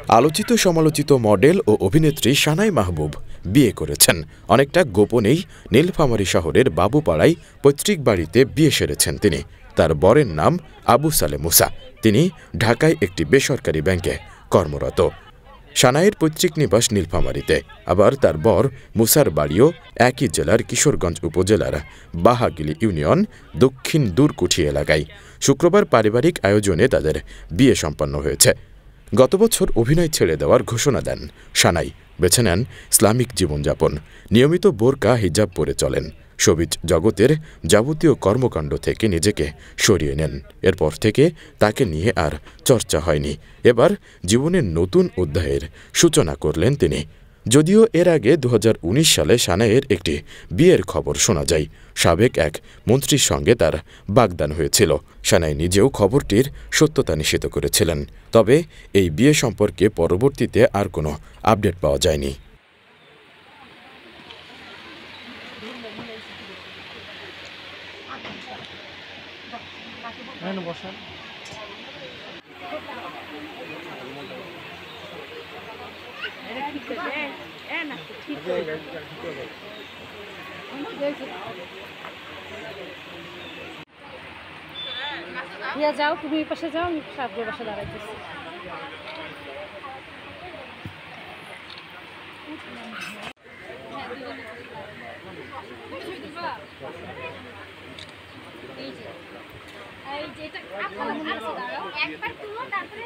আলোচিত সমালোচিত মডেল ও অভিনেত্রী সানাই মাহবুব বিয়ে করেছেন। অনেকটা গোপনেই নীলফামারী শহরের বাবুপাড়ায় পৈতৃক বাড়িতে বিয়ে সেরেছেন তিনি। তার বরের নাম আবু সালে মুসা। তিনি ঢাকায় একটি বেসরকারি ব্যাংকে কর্মরত। সানাইয়ের পৈতৃক নিবাস নীলফামারীতে, আবার তার বর মুসার বাড়িও একই জেলার কিশোরগঞ্জ উপজেলার বাহাগিলি ইউনিয়ন দক্ষিণ দূরকুঠি এলাকায়। শুক্রবার পারিবারিক আয়োজনে তাদের বিয়ে সম্পন্ন হয়েছে। গত বছর অভিনয় ছেড়ে দেওয়ার ঘোষণা দেন সানাই। বেছে নেন ইসলামিক জীবনযাপন। নিয়মিত বোরকা হিজাব পরে চলেন। শোবিজ জগতের যাবতীয় কর্মকাণ্ড থেকে নিজেকে সরিয়ে নেন। এরপর থেকে তাকে নিয়ে আর চর্চা হয়নি। এবার জীবনের নতুন অধ্যায়ের সূচনা করলেন তিনি। যদিও এর আগে ২০১৯ সালে সানাইয়ের একটি বিয়ের খবর শোনা যায়। সাবেক এক মন্ত্রীর সঙ্গে তার বাগদান হয়েছিল। সানাই নিজেও খবরটির সত্যতা নিশ্চিত করেছিলেন। তবে এই বিয়ে সম্পর্কে পরবর্তীতে আর কোনো আপডেট পাওয়া যায়নি। যাও, তুমি এই পাশে যাও, সাবজের পাশে দাঁড়াইতেছি। একবার তুলো, তারপরে